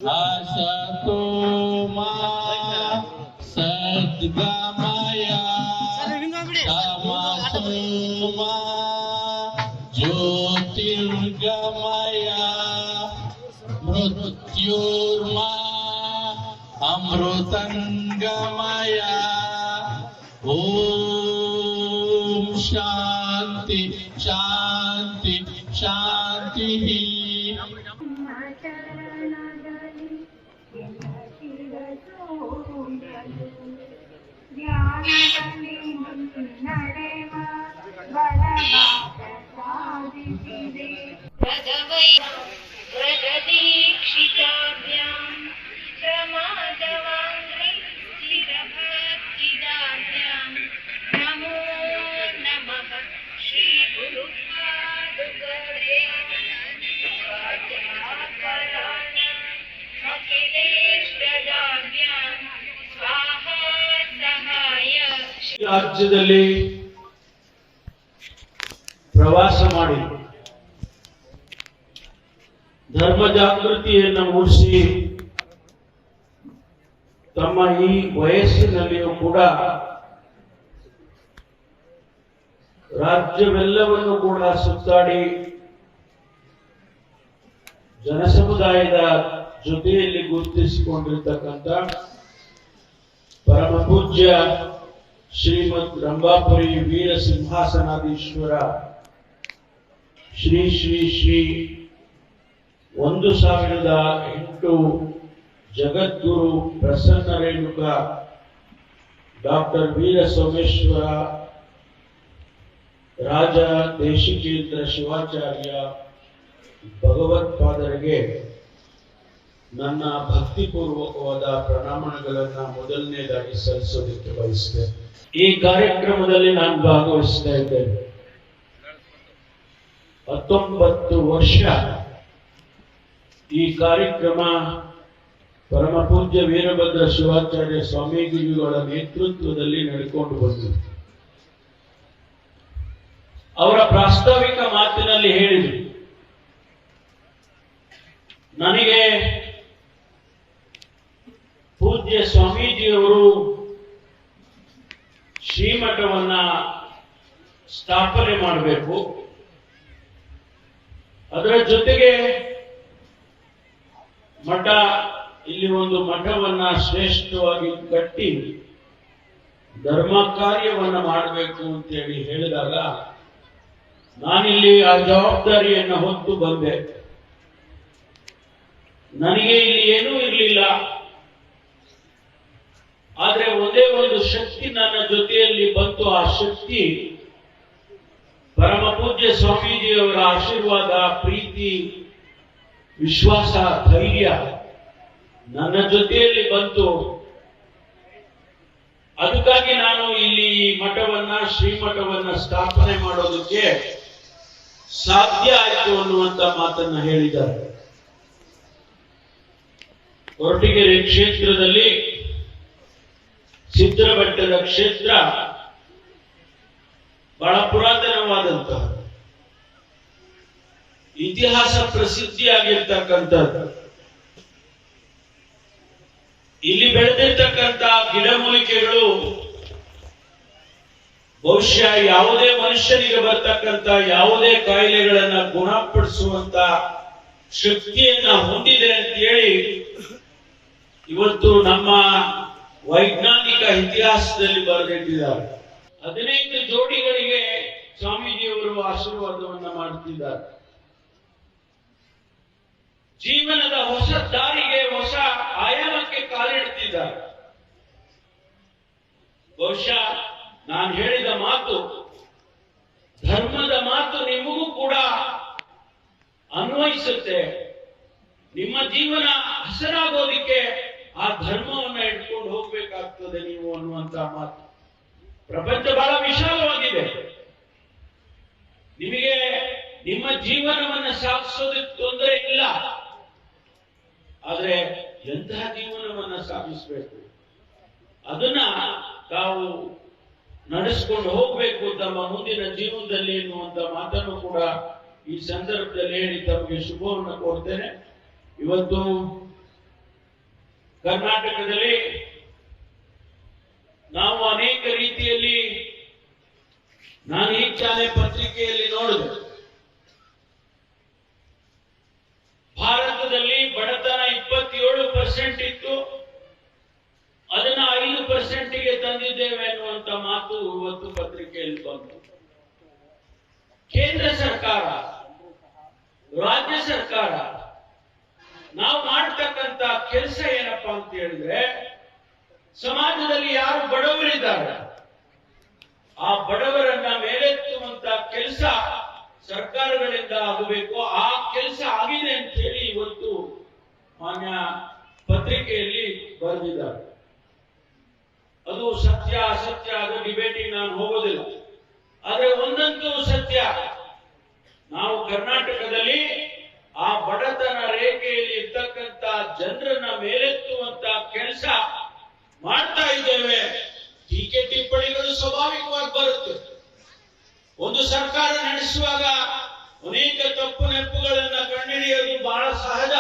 असतो मा सद्गमय तमसो मा ज्योतिर्गमय मृत्युर्मा अमृतंगमय। ओम शांति शांति शांति। नमो नमः श्री गुरुपादुकरे ರಾಜ್ಯದಲ್ಲಿ ಪ್ರವಾಸ ಮಾಡಿ ಧರ್ಮ ಜಾಗೃತಿಯನ್ನು ಮೂಡಿಸಿ ತಮ್ಮ ಈ ವಯಸ್ಸಿನಲ್ಲಿಯೂ ಕೂಡ ರಾಜ್ಯವೆಲ್ಲವನ್ನು ಕೂಡ ಸುತ್ತಾಡಿ ಜನಸಮುದಾಯದ ಜೊತೆಯಲ್ಲಿ ಗುರುತಿಸಿಕೊಂಡಿರ್ತಕ್ಕಂಥ ಪರಮ ಪೂಜ್ಯ ಶ್ರೀಮದ್ ರಂಭಾಪುರಿ ವೀರ ಸಿಂಹಾಸನಾಧೀಶ್ವರ ಶ್ರೀ ಶ್ರೀ ಶ್ರೀ 1008 ಜಗದ್ಗುರು ಪ್ರಸನ್ನ ರೇಣುಕ ಡಾಕ್ಟರ್ ವೀರ ಸೋಮೇಶ್ವರ ರಾಜ ದೇಶಿಕೇಂದ್ರ ಶಿವಾಚಾರ್ಯ ಭಗವತ್ಪಾದರಿಗೆ ನನ್ನ ಭಕ್ತಿಪೂರ್ವಕವಾದ ಪ್ರಣಾಮಗಳನ್ನು ಮೊದಲನೇದಾಗಿ ಸಲ್ಲಿಸೋದಕ್ಕೆ ಬಯಸಿದೆ. ಈ ಕಾರ್ಯಕ್ರಮದಲ್ಲಿ ನಾನು ಭಾಗವಹಿಸ್ತಾ ಇದ್ದೇನೆ. 19 ವರ್ಷ ಈ ಕಾರ್ಯಕ್ರಮ ಪರಮ ಪೂಜ್ಯ ವೀರಭದ್ರ ಶಿವಾಚಾರ್ಯ ಸ್ವಾಮೀಜಿಗಳ ನೇತೃತ್ವದಲ್ಲಿ ನಡೆಕೊಂಡು ಬಂದಿದೆ. ಅವರ ಪ್ರಾಸ್ತಾವಿಕ ಮಾತಿನಲ್ಲಿ ಹೇಳಿದರು, ನನಗೆ ಪೂಜ್ಯ ಸ್ವಾಮೀಜಿಯವರು ಶ್ರೀಮಠವನ್ನ ಸ್ಥಾಪನೆ ಮಾಡಬೇಕು, ಅದರ ಜೊತೆಗೆ ಮಠ ಇಲ್ಲಿ ಒಂದು ಮಠವನ್ನ ಶ್ರೇಷ್ಠವಾಗಿ ಕಟ್ಟಿ ಧರ್ಮ ಕಾರ್ಯವನ್ನ ಮಾಡಬೇಕು ಅಂತೇಳಿ ಹೇಳಿದಾಗ ನಾನಿಲ್ಲಿ ಆ ಜವಾಬ್ದಾರಿಯನ್ನು ಹೊತ್ತು ಬಂದೆ. ನನಗೆ ಇಲ್ಲಿ ಏನೂ ಇರಲಿಲ್ಲ, ಆದ್ರೆ ಒಂದೇ ಒಂದು ಶಕ್ತಿ ನನ್ನ ಜೊತೆಯಲ್ಲಿ ಬಂತು. ಆ ಶಕ್ತಿ ಪರಮ ಪೂಜ್ಯ ಸ್ವಾಮೀಜಿಯವರ ಆಶೀರ್ವಾದ, ಪ್ರೀತಿ, ವಿಶ್ವಾಸ, ಧೈರ್ಯ ನನ್ನ ಜೊತೆಯಲ್ಲಿ ಬಂತು. ಅದಕ್ಕಾಗಿ ನಾನು ಇಲ್ಲಿ ಮಠವನ್ನ ಶ್ರೀಮಠವನ್ನ ಸ್ಥಾಪನೆ ಮಾಡೋದಕ್ಕೆ ಸಾಧ್ಯ ಆಯಿತು ಅನ್ನುವಂತ ಮಾತನ್ನ ಹೇಳಿದ್ದಾರೆ. ಕೊರಟಗೆರೆ ಕ್ಷೇತ್ರದಲ್ಲಿ ಸಿದ್ಧರಬೆಟ್ಟದ ಕ್ಷೇತ್ರ ಬಹಳ ಪುರಾತನವಾದಂತಹ ಇತಿಹಾಸ ಪ್ರಸಿದ್ಧಿಯಾಗಿರ್ತಕ್ಕಂಥದ್ದು. ಇಲ್ಲಿ ಬೆಳೆದಿರ್ತಕ್ಕಂಥ ಗಿಡಮೂಲಿಕೆಗಳು ಬಹುಶಃ ಯಾವುದೇ ಮನುಷ್ಯನಿಗೆ ಬರ್ತಕ್ಕಂಥ ಯಾವುದೇ ಕಾಯಿಲೆಗಳನ್ನ ಗುಣಪಡಿಸುವಂತ ಶಕ್ತಿಯನ್ನ ಹೊಂದಿದೆ ಅಂತ ಹೇಳಿ ಇವತ್ತು ನಮ್ಮ ವೈಜ್ಞಾನಿಕ ಇತಿಹಾಸದಲ್ಲಿ ಬರೆದಿಟ್ಟಿದ್ದಾರೆ. 15 ಜೋಡಿಗಳಿಗೆ ಸ್ವಾಮೀಜಿಯವರು ಆಶೀರ್ವಾದವನ್ನ ಮಾಡುತ್ತಿದ್ದಾರೆ. ಜೀವನದ ಹೊಸ ದಾರಿಗೆ, ಹೊಸ ಆಯಾಮಕ್ಕೆ ಕಾಲಿಡ್ತಿದ್ದಾರೆ. ಬಹುಶಃ ನಾನು ಹೇಳಿದ ಮಾತು, ಧರ್ಮದ ಮಾತು ನಿಮಗೂ ಕೂಡ ಅನ್ವಯಿಸುತ್ತೆ. ನಿಮ್ಮ ಜೀವನ ಹಸನಾಗೋದಿಕ್ಕೆ ಆ ಧರ್ಮವನ್ನ ಇಟ್ಕೊಂಡು ಹೋಗ್ಬೇಕಾಗ್ತದೆ ನೀವು ಅನ್ನುವಂತ ಮಾತು. ಪ್ರಪಂಚ ಬಹಳ ವಿಶಾಲವಾಗಿದೆ. ನಿಮಗೆ ನಿಮ್ಮ ಜೀವನವನ್ನ ಸಾಗಿಸೋದಕ್ಕೆ ತೊಂದರೆ ಇಲ್ಲ, ಆದ್ರೆ ಎಂತಹ ಜೀವನವನ್ನ ಸಾಗಿಸಬೇಕು ಅದನ್ನ ತಾವು ನಡೆಸ್ಕೊಂಡು ಹೋಗ್ಬೇಕು ತಮ್ಮ ಮುಂದಿನ ಜೀವನದಲ್ಲಿ ಎನ್ನುವಂತ ಮಾತನ್ನು ಕೂಡ ಈ ಸಂದರ್ಭದಲ್ಲಿ ಹೇಳಿ ತಮಗೆ ಶುಭವನ್ನು ಕೋರ್ತೇನೆ. ಇವತ್ತು ಕರ್ನಾಟಕದಲ್ಲಿ ನಾವು ಅನೇಕ ರೀತಿಯಲ್ಲಿ ನಾನು ಈ ಚಾನೆ ಪತ್ರಿಕೆಯಲ್ಲಿ ನೋಡಿದೆ. ಭಾರತದಲ್ಲಿ ಬಡತನ 27% ಇತ್ತು, ಅದನ್ನ 5%ಗೆ ತಂದಿದ್ದೇವೆ ಅನ್ನುವಂತ ಮಾತು ಇವತ್ತು ಪತ್ರಿಕೆಯಲ್ಲಿ ಬಂತು. ಕೇಂದ್ರ ಸರ್ಕಾರ, ರಾಜ್ಯ ಸರ್ಕಾರ ನಾವು ಮಾಡ್ತಕ್ಕಂತ ಕೆಲಸ ಏನಪ್ಪಾ ಅಂತ ಹೇಳಿದ್ರೆ, ಸಮಾಜದಲ್ಲಿ ಯಾರು ಬಡವರಿದ್ದಾರೆ ಆ ಬಡವರನ್ನ ಮೇಲೆತ್ತುವಂತ ಕೆಲಸ ಸರ್ಕಾರಗಳಿಂದ ಆಗಬೇಕು. ಆ ಕೆಲಸ ಆಗಿದೆ ಅಂತ ಹೇಳಿ ಇವತ್ತು ಮಾನ್ಯ ಪತ್ರಿಕೆಯಲ್ಲಿ ಬರೆದಿದ್ದಾರೆ. ಅದು ಸತ್ಯ ಅಸತ್ಯ, ಅದು ಡಿಬೇಟಿಗೆ ನಾನು ಹೋಗೋದಿಲ್ಲ. ಆದ್ರೆ ಒಂದಂತೂ ಸತ್ಯ, ನಾವು ಕರ್ನಾಟಕದಲ್ಲಿ ಆ ಬಡತನ ರೇಖೆಯಲ್ಲಿ ಇರ್ತಕ್ಕಂಥ ಜನರನ್ನ ಮೇಲೆತ್ತುವಂತ ಕೆಲಸ ಮಾಡ್ತಾ ಇದ್ದೇವೆ. ಟೀಕೆ ಟಿಪ್ಪಣಿಗಳು ಸ್ವಾಭಾವಿಕವಾಗಿ ಬರುತ್ತೆ. ಒಂದು ಸರ್ಕಾರ ನಡೆಸುವಾಗ ಅನೇಕ ತಪ್ಪು ನೆಪ್ಪುಗಳನ್ನ ಕಂಡುಹಿಡಿಯೋದು ಬಹಳ ಸಹಜ.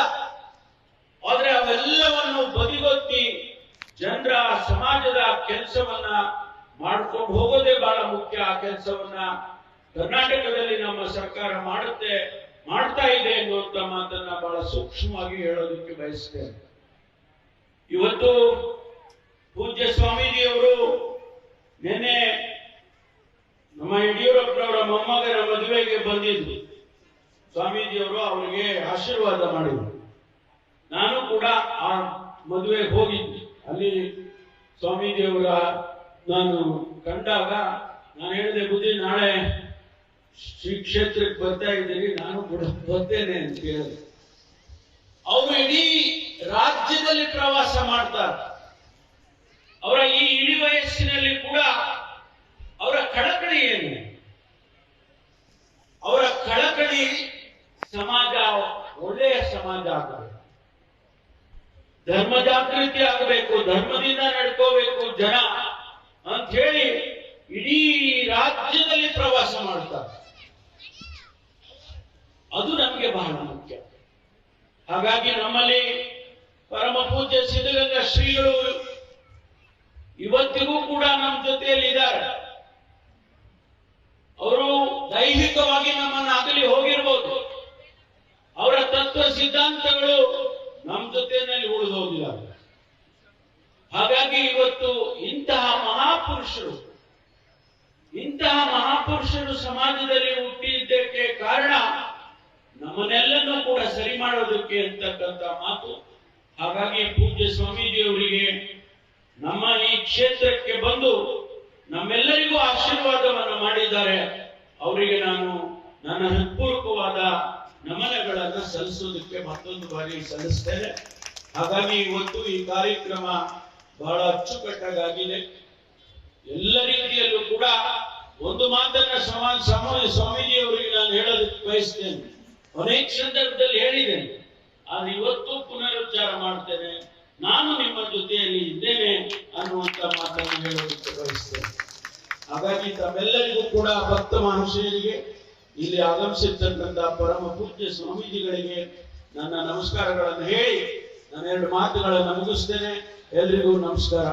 ಆದ್ರೆ ಅವೆಲ್ಲವನ್ನು ಬದಿಗೊತ್ತಿ ಜನರ ಸಮಾಜದ ಕೆಲಸವನ್ನ ಮಾಡ್ಕೊಂಡು ಹೋಗೋದೇ ಬಹಳ ಮುಖ್ಯ. ಆ ಕೆಲಸವನ್ನ ಕರ್ನಾಟಕದಲ್ಲಿ ನಮ್ಮ ಸರ್ಕಾರ ಮಾಡ್ತಾ ಇದೆ ಎನ್ನುವಂತ ಮಾತನ್ನ ಬಹಳ ಸೂಕ್ಷ್ಮವಾಗಿ ಹೇಳೋದಕ್ಕೆ ಬಯಸ್ತೇನೆ. ಇವತ್ತು ಪೂಜ್ಯ ಸ್ವಾಮೀಜಿಯವರು ನಿನ್ನೆ ನಮ್ಮ ಯಡಿಯೂರಪ್ಪನವರ ಮೊಮ್ಮಗನ ಮದುವೆಗೆ ಬಂದಿದ್ರು. ಸ್ವಾಮೀಜಿಯವರು ಅವರಿಗೆ ಆಶೀರ್ವಾದ ಮಾಡಿದ್ರು. ನಾನು ಕೂಡ ಆ ಮದುವೆಗೆ ಹೋಗಿದ್ದೆ. ಅಲ್ಲಿ ಸ್ವಾಮೀಜಿಯವರ ನಾನು ಕಂಡಾಗ ನಾನು ಹೇಳಿದೆ, ಬುದ್ಧಿ ನಾಳೆ ಶ್ರೀ ಕ್ಷೇತ್ರಕ್ಕೆ ಬರ್ತಾ ಇದ್ದೀರಿ, ನಾನು ಕೂಡ ಬರ್ತೇನೆ ಅಂತ ಹೇಳಿದೆ. ಅವರು ಇಡೀ ರಾಜ್ಯದಲ್ಲಿ ಪ್ರವಾಸ ಮಾಡ್ತಾರೆ. ಅವರ ಈ ಇಳಿ ವಯಸ್ಸಿನಲ್ಲಿ ಕೂಡ ಅವರ ಕಳಕಳಿ ಏನು? ಅವರ ಕಳಕಳಿ ಸಮಾಜ ಒಳ್ಳೆಯ ಸಮಾಜ ಆಗಬೇಕು, ಧರ್ಮ ಜಾಗೃತಿ ಆಗಬೇಕು, ಧರ್ಮದಿಂದ ನಡ್ಕೋಬೇಕು ಜನ ಅಂತ ಹೇಳಿ ಇಡೀ ರಾಜ್ಯದಲ್ಲಿ ಪ್ರವಾಸ ಮಾಡ್ತಾರೆ. ಅದು ನಮಗೆ ಬಹಳ ಮುಖ್ಯ. ಹಾಗಾಗಿ ನಮ್ಮಲ್ಲಿ ಪರಮ ಪೂಜ್ಯ ಸಿದ್ಧಗಂಗಾ ಶ್ರೀಗಳು ಇವತ್ತಿಗೂ ಕೂಡ ನಮ್ಮ ಜೊತೆಯಲ್ಲಿ ಇದ್ದಾರೆ. ಅವರು ದೈಹಿಕವಾಗಿ ನಮ್ಮನ್ನು ಅಗಲಿ ಹೋಗಿರ್ಬೋದು, ಅವರ ತತ್ವ ಸಿದ್ಧಾಂತಗಳು ನಮ್ಮ ಜೊತೆಯಲ್ಲಿ ಉಳಿದೋದಿಲ್ಲ. ಹಾಗಾಗಿ ಇವತ್ತು ಇಂತಹ ಮಹಾಪುರುಷರು ಸಮಾಜದಲ್ಲಿ ಹುಟ್ಟಿದ್ದಕ್ಕೆ ಕಾರಣ ನಮ್ಮನ್ನೆಲ್ಲನೂ ಕೂಡ ಸರಿ ಮಾಡೋದಕ್ಕೆ ಅಂತಕ್ಕಂಥ ಮಾತು. ಹಾಗಾಗಿ ಪೂಜ್ಯ ಸ್ವಾಮೀಜಿಯವರಿಗೆ ನಮ್ಮ ಈ ಕ್ಷೇತ್ರಕ್ಕೆ ಬಂದು ನಮ್ಮೆಲ್ಲರಿಗೂ ಆಶೀರ್ವಾದವನ್ನು ಮಾಡಿದ್ದಾರೆ. ಅವರಿಗೆ ನಾನು ನನ್ನ ಹೃತ್ಪೂರ್ವಕವಾದ ನಮನಗಳನ್ನು ಸಲ್ಲಿಸೋದಕ್ಕೆ ಮತ್ತೊಂದು ಬಾರಿ ಸಲ್ಲಿಸ್ತೇನೆ. ಹಾಗಾಗಿ ಇವತ್ತು ಈ ಕಾರ್ಯಕ್ರಮ ಬಹಳ ಅಚ್ಚುಕಟ್ಟಾಗಿದೆ. ಎಲ್ಲ ರೀತಿಯಲ್ಲೂ ಕೂಡ ಒಂದು ಮಾತನ್ನ ಸ್ವಾಮೀಜಿ ಅವರಿಗೆ ನಾನು ಹೇಳೋದಕ್ಕೆ ಬಯಸ್ತೇನೆ. ಅನೇಕ ಸಂದರ್ಭದಲ್ಲಿ ಹೇಳಿದ್ದೇನೆ, ಆದ್ರೆ ಇವತ್ತು ಪುನರುಚ್ಚಾರ ಮಾಡ್ತೇನೆ, ನಾನು ನಿಮ್ಮ ಜೊತೆಯಲ್ಲಿ ಇದ್ದೇನೆ ಅನ್ನುವಂತ ಮಾತನ್ನು ಹೇಳೋದಕ್ಕೆ ಬಯಸ್ತೇನೆ. ಹಾಗಾಗಿ ತಮ್ಮೆಲ್ಲರಿಗೂ ಕೂಡ ಭಕ್ತ ಮಹಾಶಯರಿಗೆ, ಇಲ್ಲಿ ಆಗಮಿಸಿರ್ತಕ್ಕಂಥ ಪರಮ ಪೂಜ್ಯ ಸ್ವಾಮೀಜಿಗಳಿಗೆ ನನ್ನ ನಮಸ್ಕಾರಗಳನ್ನು ಹೇಳಿ ನಾನು ಎರಡು ಮಾತುಗಳನ್ನು ಮುಗಿಸ್ತೇನೆ. ಎಲ್ರಿಗೂ ನಮಸ್ಕಾರ.